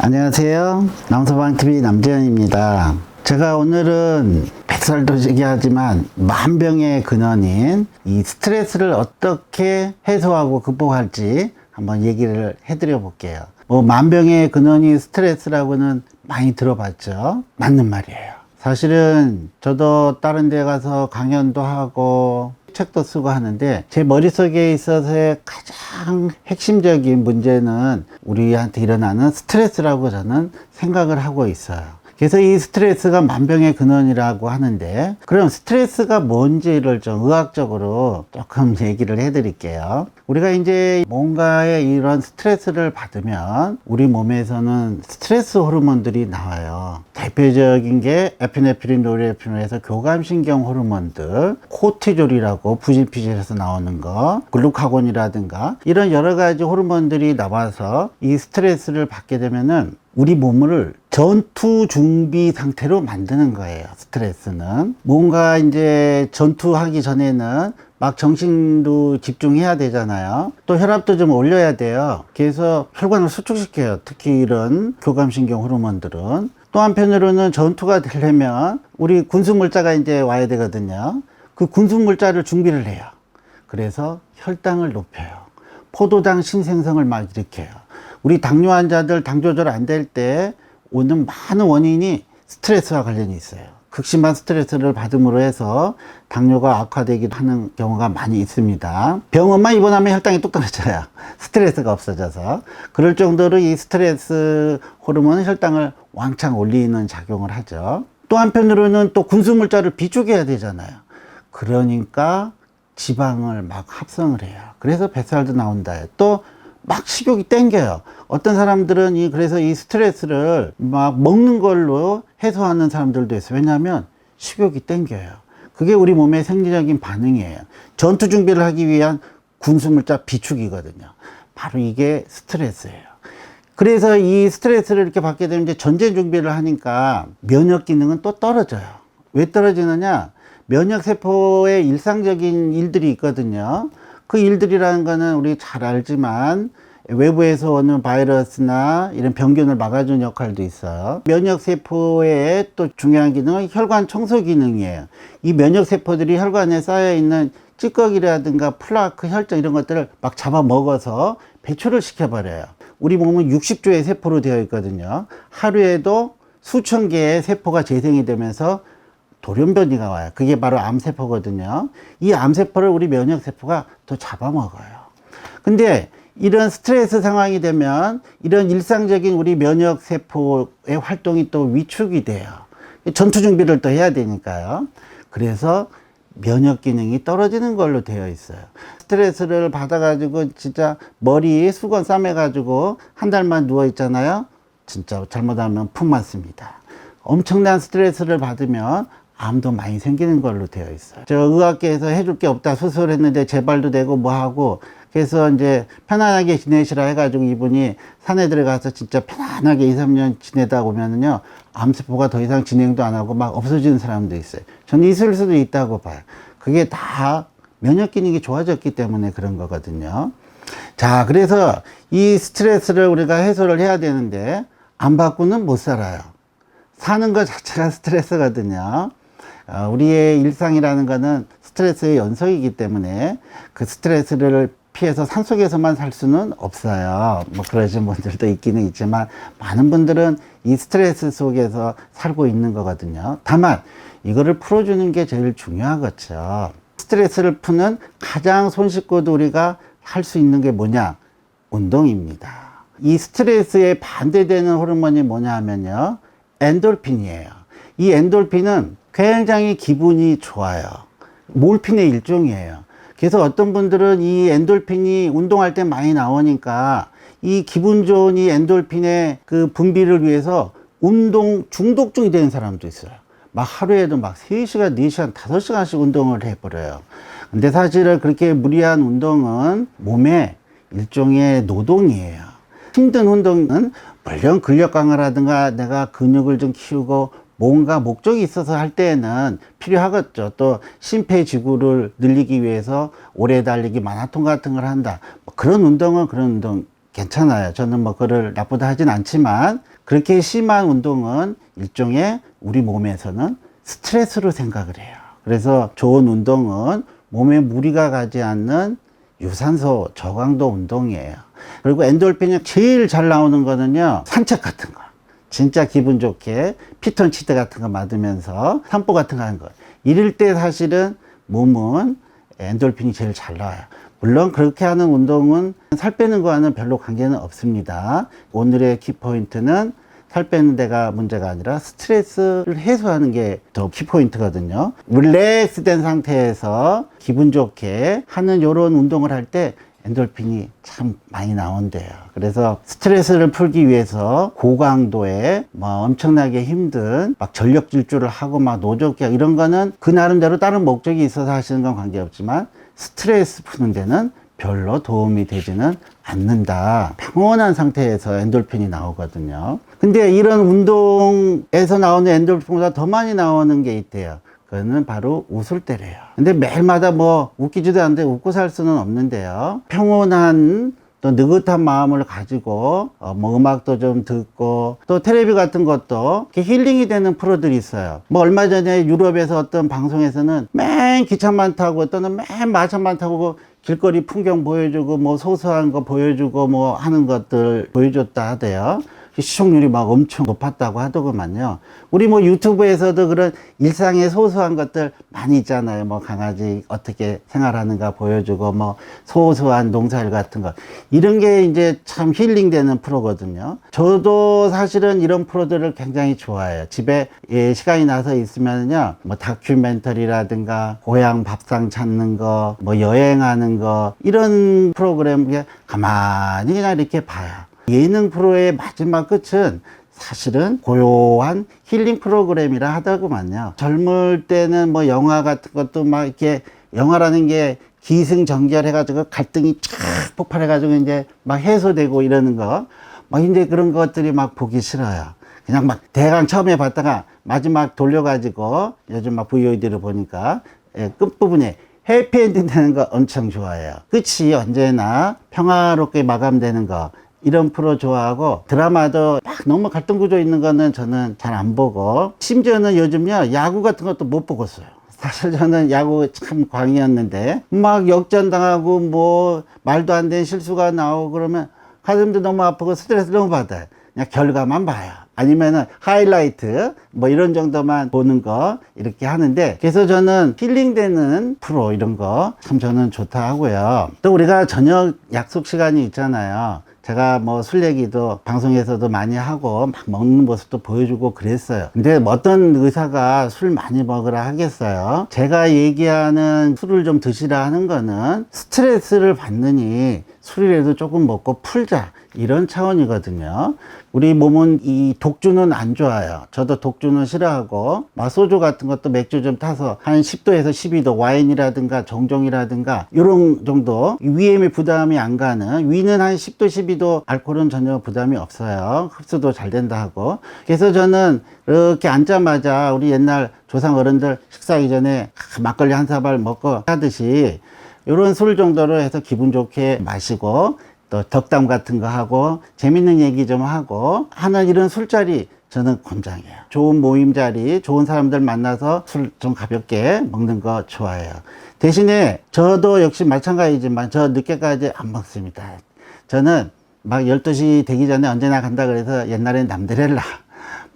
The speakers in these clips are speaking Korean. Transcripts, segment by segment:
안녕하세요. 남서방TV 남재현입니다. 제가 오늘은 뱃살도 얘기하지만 만병의 근원인 이 스트레스를 어떻게 해소하고 극복할지 한번 얘기를 해드려 볼게요. 만병의 근원이 스트레스라고는 많이 들어봤죠. 맞는 말이에요. 사실은 저도 다른 데 가서 강연도 하고 책도 쓰고 하는데 제 머릿속에 있어서의 가장 핵심적인 문제는 우리한테 일어나는 스트레스라고 저는 생각을 하고 있어요. 그래서 이 스트레스가 만병의 근원이라고 하는데, 그럼 스트레스가 뭔지를 좀 의학적으로 조금 얘기를 해 드릴게요. 우리가 이제 뭔가의 이런 스트레스를 받으면 우리 몸에서는 스트레스 호르몬들이 나와요. 대표적인 게 에피네프린, 노르에피네프린에서 교감신경 호르몬들, 코티졸이라고 부진피질에서 나오는 거, 글루카곤이라든가 이런 여러 가지 호르몬들이 나와서 이 스트레스를 받게 되면은 우리 몸을 전투 준비 상태로 만드는 거예요. 스트레스는 뭔가 이제 전투하기 전에는 막 정신도 집중해야 되잖아요. 또 혈압도 좀 올려야 돼요. 그래서 혈관을 수축시켜요. 특히 이런 교감신경 호르몬들은. 또 한편으로는 전투가 되려면 우리 군수물자가 이제 와야 되거든요. 그 군수물자를 준비를 해요. 그래서 혈당을 높여요. 포도당 신생성을 막 일으켜요. 우리 당뇨 환자들 당 조절 안 될 때 오는 많은 원인이 스트레스와 관련이 있어요. 극심한 스트레스를 받음으로 해서 당뇨가 악화되기도 하는 경우가 많이 있습니다. 병원만 입원하면 혈당이 뚝 떨어져요. 스트레스가 없어져서. 그럴 정도로 이 스트레스 호르몬은 혈당을 왕창 올리는 작용을 하죠. 또 한편으로는 또 군수물자를 비축해야 되잖아요. 그러니까 지방을 막 합성을 해요. 그래서 뱃살도 나온다. 또 막 식욕이 땡겨요. 어떤 사람들은 그래서 이 스트레스를 막 먹는 걸로 해소하는 사람들도 있어요. 왜냐하면 식욕이 땡겨요. 그게 우리 몸의 생리적인 반응이에요. 전투 준비를 하기 위한 군수물자 비축이거든요. 바로 이게 스트레스예요. 그래서 이 스트레스를 이렇게 받게 되면 이제 전쟁 준비를 하니까 면역 기능은 또 떨어져요. 왜 떨어지느냐? 면역세포의 일상적인 일들이 있거든요. 그 일들이라는 거는 우리 잘 알지만 외부에서 오는 바이러스나 이런 병균을 막아주는 역할도 있어요. 면역세포의 또 중요한 기능은 혈관 청소 기능이에요. 이 면역세포들이 혈관에 쌓여있는 찌꺼기라든가 플라크, 혈전 이런 것들을 막 잡아먹어서 배출을 시켜버려요. 우리 몸은 60조의 세포로 되어 있거든요. 하루에도 수천 개의 세포가 재생이 되면서 돌연변이가 와요. 그게 바로 암세포거든요. 이 암세포를 우리 면역세포가 또 잡아먹어요. 근데 이런 스트레스 상황이 되면 이런 일상적인 우리 면역세포의 활동이 또 위축이 돼요. 전투 준비를 또 해야 되니까요. 그래서 면역 기능이 떨어지는 걸로 되어 있어요. 스트레스를 받아가지고 진짜 머리에 수건 싸매가지고 한 달만 누워 있잖아요. 진짜 잘못하면 푹 맞습니다. 엄청난 스트레스를 받으면 암도 많이 생기는 걸로 되어 있어요. 저 의학계에서 해줄 게 없다 수술했는데 재발도 되고 뭐 하고, 그래서 이제 편안하게 지내시라 해가지고 이분이 산에 들어가서 진짜 편안하게 2, 3년 지내다 보면은요, 암세포가 더 이상 진행도 안 하고 막 없어지는 사람도 있어요. 저는 있을 수도 있다고 봐요. 그게 다 면역 기능이 좋아졌기 때문에 그런 거거든요. 자, 그래서 이 스트레스를 우리가 해소를 해야 되는데 안 받고는 못 살아요. 사는 것 자체가 스트레스거든요. 우리의 일상이라는 거는 스트레스의 연속이기 때문에 그 스트레스를 피해서 산속에서만 살 수는 없어요. 뭐 그러신 분들도 있기는 있지만 많은 분들은 이 스트레스 속에서 살고 있는 거거든요. 다만 이거를 풀어주는 게 제일 중요하겠죠. 스트레스를 푸는 가장 손쉽고도 우리가 할 수 있는 게 뭐냐? 운동입니다. 이 스트레스에 반대되는 호르몬이 뭐냐 하면요, 엔돌핀이에요. 이 엔돌핀은 굉장히 기분이 좋아요. 몰핀의 일종이에요. 그래서 어떤 분들은 이 엔돌핀이 운동할 때 많이 나오니까 이 기분 좋은 이 엔돌핀의 그 분비를 위해서 운동 중독증이 되는 사람도 있어요. 막 하루에도 막 3시간, 4시간, 5시간씩 운동을 해버려요. 근데 사실은 그렇게 무리한 운동은 몸의 일종의 노동이에요. 힘든 운동은 물론 근력 강화라든가 내가 근육을 좀 키우고 뭔가 목적이 있어서 할 때에는 필요하겠죠. 또 심폐지구를 늘리기 위해서 오래 달리기, 마라톤 같은 걸 한다. 그런 운동은 그런 운동 괜찮아요. 저는 뭐 그걸 나쁘다 하진 않지만, 그렇게 심한 운동은 일종의 우리 몸에서는 스트레스로 생각을 해요. 그래서 좋은 운동은 몸에 무리가 가지 않는 유산소 저강도 운동이에요. 그리고 엔돌핀이 제일 잘 나오는 거는요, 산책 같은 거. 진짜 기분 좋게 피톤치드 같은 거 맞으면서 산보 같은 거 하는 거. 이럴 때 사실은 몸은 엔돌핀이 제일 잘 나와요. 물론 그렇게 하는 운동은 살 빼는 거와는 별로 관계는 없습니다. 오늘의 키포인트는 살 빼는 데가 문제가 아니라 스트레스를 해소하는 게 더 키포인트거든요. 릴렉스 된 상태에서 기분 좋게 하는 이런 운동을 할 때 엔돌핀이 참 많이 나온대요. 그래서 스트레스를 풀기 위해서 고강도의 엄청나게 힘든 막 전력 질주를 하고 막 노조기 이런 거는 그 나름대로 다른 목적이 있어서 하시는 건 관계없지만 스트레스 푸는 데는 별로 도움이 되지는 않는다. 평온한 상태에서 엔돌핀이 나오거든요. 근데 이런 운동에서 나오는 엔돌핀보다 더 많이 나오는 게 있대요. 그거는 바로 웃을 때래요. 근데 매일마다 웃기지도 않는데 웃고 살 수는 없는데요. 평온한 또 느긋한 마음을 가지고 음악도 좀 듣고 또 텔레비 같은 것도 이렇게 힐링이 되는 프로들이 있어요. 얼마 전에 유럽에서 어떤 방송에서는 맨 기차만 타고 또는 맨 마차만 타고 길거리 풍경 보여주고 소소한 거 보여주고 하는 것들 보여줬다 하대요. 시청률이 막 엄청 높았다고 하더구만요. 우리 유튜브에서도 그런 일상의 소소한 것들 많이 있잖아요. 강아지 어떻게 생활하는가 보여주고 소소한 농사일 같은 거. 이런 게 이제 참 힐링되는 프로거든요. 저도 사실은 이런 프로들을 굉장히 좋아해요. 집에 시간이 나서 있으면요. 다큐멘터리라든가 고향 밥상 찾는 거, 여행하는 거 이런 프로그램 가만히 그냥 이렇게 봐요. 예능 프로의 마지막 끝은 사실은 고요한 힐링 프로그램이라 하더구만요. 젊을 때는 영화 같은 것도 이렇게 영화라는 게 기승전결해가지고 갈등이 쫙 폭발해가지고 이제 해소되고 이러는 거. 이제 그런 것들이 보기 싫어요. 그냥 대강 처음에 봤다가 마지막 돌려가지고 요즘 VOD를 보니까 끝부분에 해피엔딩 되는 거 엄청 좋아해요. 끝이 언제나 평화롭게 마감되는 거. 이런 프로 좋아하고 드라마도 너무 갈등 구조 있는 거는 저는 잘 안 보고 심지어는 요즘요 야구 같은 것도 못 보고 있어요. 사실 저는 야구 참 광이었는데 역전당하고 말도 안 되는 실수가 나오고 그러면 가슴도 너무 아프고 스트레스 너무 받아요. 그냥 결과만 봐요. 아니면은 하이라이트 이런 정도만 보는 거 이렇게 하는데 그래서 저는 힐링되는 프로 이런 거 참 저는 좋다 하고요. 또 우리가 저녁 약속 시간이 있잖아요. 제가 술 얘기도 방송에서도 많이 하고 먹는 모습도 보여주고 그랬어요. 근데 어떤 의사가 술 많이 먹으라 하겠어요? 제가 얘기하는 술을 좀 드시라 하는 거는 스트레스를 받느니 술이라도 조금 먹고 풀자 이런 차원이거든요. 우리 몸은 이 독주는 안 좋아요. 저도 독주는 싫어하고 소주 같은 것도 맥주 좀 타서 한 10도에서 12도 와인이라든가 정종이라든가 이런 정도 위에 부담이 안 가는 위는 한 10도 12도 알코올은 전혀 부담이 없어요. 흡수도 잘 된다 하고 그래서 저는 이렇게 앉자마자 우리 옛날 조상 어른들 식사하기 전에 막걸리 한 사발 먹고 하듯이 이런 술 정도로 해서 기분 좋게 마시고 또 덕담 같은 거 하고 재밌는 얘기 좀 하고 하는 이런 술자리 저는 권장해요. 좋은 모임 자리, 좋은 사람들 만나서 술 좀 가볍게 먹는 거 좋아해요. 대신에 저도 역시 마찬가지지만 저 늦게까지 안 먹습니다. 저는 12시 되기 전에 언제나 간다 그래서 옛날엔 남들엘라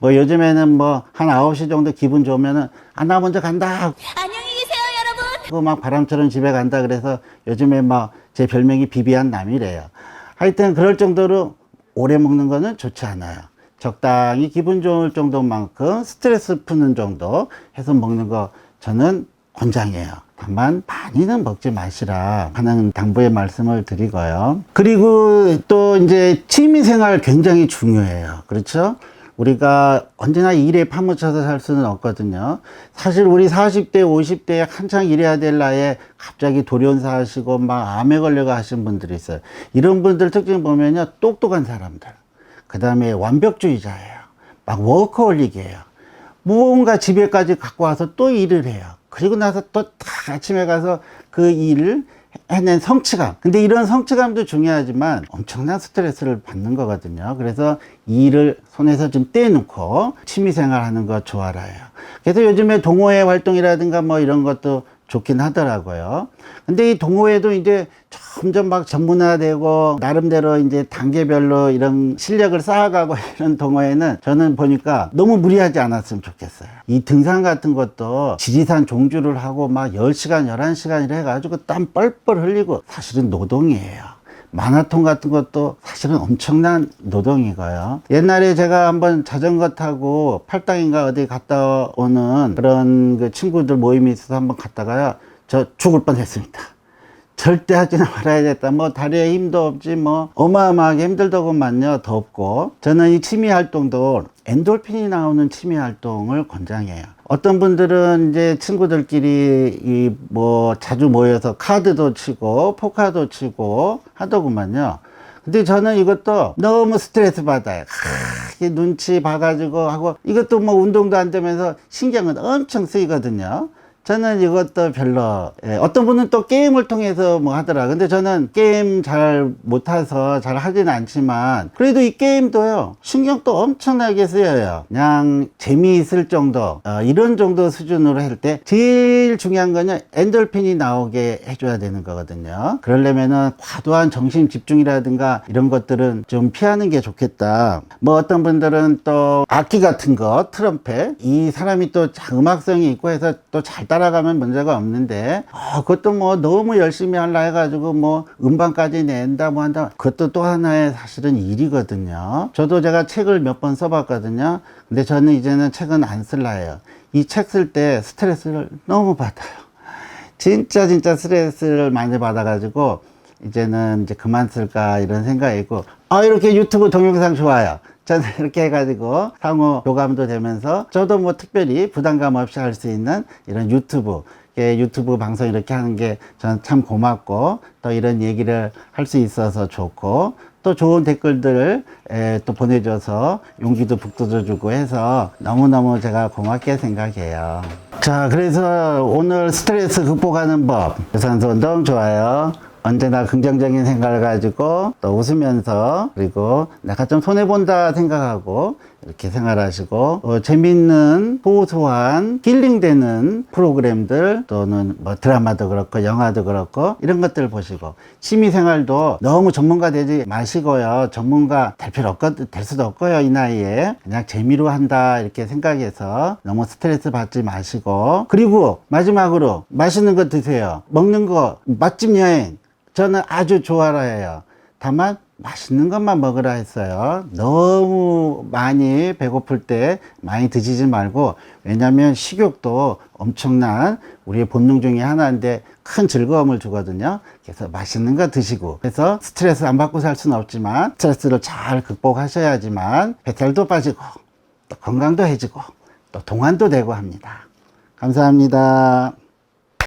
요즘에는 한 9시 정도 기분 좋으면은 나 먼저 간다. 안녕히 계세요, 여러분. 바람처럼 집에 간다 그래서 요즘에 제 별명이 비비안 남이래요. 하여튼 그럴 정도로 오래 먹는 거는 좋지 않아요. 적당히 기분 좋을 정도만큼 스트레스 푸는 정도 해서 먹는 거 저는 권장해요. 다만 많이는 먹지 마시라 하는 당부의 말씀을 드리고요. 그리고 또 이제 취미생활 굉장히 중요해요. 그렇죠? 우리가 언제나 일에 파묻혀서 살 수는 없거든요. 사실 우리 40대, 50대에 한창 일해야 될 나이에 갑자기 돌연사 하시고 암에 걸려가 하신 분들이 있어요. 이런 분들 특징 보면요. 똑똑한 사람들. 그 다음에 완벽주의자예요. 워커홀릭이에요. 무언가 집에까지 갖고 와서 또 일을 해요. 그리고 나서 또 아침에 가서 그 일을 해낸 성취감. 근데 이런 성취감도 중요하지만 엄청난 스트레스를 받는 거거든요. 그래서 이 일을 손에서 좀 떼놓고 취미생활 하는 거 좋아라요. 그래서 요즘에 동호회 활동이라든가 뭐 이런 것도 좋긴 하더라고요. 근데 이 동호회도 이제 점점 막 전문화되고 나름대로 이제 단계별로 이런 실력을 쌓아가고 이런 동호회는 저는 보니까 너무 무리하지 않았으면 좋겠어요. 이 등산 같은 것도 지리산 종주를 하고 막 10시간, 11시간이라 해가지고 땀 뻘뻘 흘리고 사실은 노동이에요. 마라톤 같은 것도 사실은 엄청난 노동이고요. 옛날에 제가 한번 자전거 타고 팔당인가 어디 갔다 오는 그런 그 친구들 모임이 있어서 한번 갔다가요, 저 죽을 뻔 했습니다. 절대 하지는 말아야겠다. 뭐 다리에 힘도 없지 뭐 어마어마하게 힘들더구만요. 덥고. 저는 이 취미 활동도 엔돌핀이 나오는 취미 활동을 권장해요. 어떤 분들은 이제 친구들끼리 이 뭐 자주 모여서 카드도 치고 포카도 치고 하더구만요. 근데 저는 이것도 너무 스트레스 받아요. 이 눈치 봐가지고 하고, 이것도 뭐 운동도 안 되면서 신경은 엄청 쓰이거든요. 저는 이것도 별로. 어떤 분은 또 게임을 통해서 뭐 하더라. 근데 저는 게임 잘 못해서 잘 하진 않지만 그래도 이 게임도요, 신경도 엄청나게 쓰여요. 그냥 재미있을 정도, 이런 정도 수준으로 할 때 제일 중요한 거는 엔돌핀이 나오게 해줘야 되는 거거든요. 그러려면은 과도한 정신 집중이라든가 이런 것들은 좀 피하는 게 좋겠다. 뭐 어떤 분들은 또 악기 같은 거, 트럼펫, 이 사람이 또 음악성이 있고 해서 또 잘 따라가면 문제가 없는데, 그것도 뭐 너무 열심히 하려 해가지고 뭐 음반까지 낸다 뭐 한다, 그것도 또 하나의 사실은 일이거든요. 저도 제가 책을 몇 번 써봤거든요. 근데 저는 이제는 책은 안 쓸라 해요. 이 책 쓸 때 스트레스를 너무 받아요. 진짜 스트레스를 많이 받아가지고 이제는 이제 그만 쓸까 이런 생각이 있고, 이렇게 유튜브 동영상 좋아요. 저는 이렇게 해가지고 상호 교감도 되면서 저도 뭐 특별히 부담감 없이 할 수 있는 이런 유튜브 방송 이렇게 하는 게 저는 참 고맙고, 또 이런 얘기를 할 수 있어서 좋고, 또 좋은 댓글들을 또 보내줘서 용기도 북돋아주고 해서 너무너무 제가 고맙게 생각해요. 자, 그래서 오늘 스트레스 극복하는 법, 유산소 운동 좋아요. 언제나 긍정적인 생각을 가지고 또 웃으면서, 그리고 내가 좀 손해본다 생각하고 이렇게 생활하시고, 재밌는 소소한 힐링되는 프로그램들 또는 뭐 드라마도 그렇고 영화도 그렇고 이런 것들 보시고, 취미생활도 너무 전문가 되지 마시고요. 전문가 될 필요 될 수도 없고요. 이 나이에 그냥 재미로 한다 이렇게 생각해서 너무 스트레스 받지 마시고, 그리고 마지막으로 맛있는 거 드세요. 먹는 거 맛집 여행 저는 아주 좋아라 해요. 다만 맛있는 것만 먹으라 했어요. 너무 많이 배고플 때 많이 드시지 말고, 왜냐면 식욕도 엄청난 우리의 본능 중에 하나인데 큰 즐거움을 주거든요. 그래서 맛있는 거 드시고, 그래서 스트레스 안 받고 살 수는 없지만 스트레스를 잘 극복하셔야지만 배탈도 빠지고 또 건강도 해지고 또 동안도 되고 합니다. 감사합니다.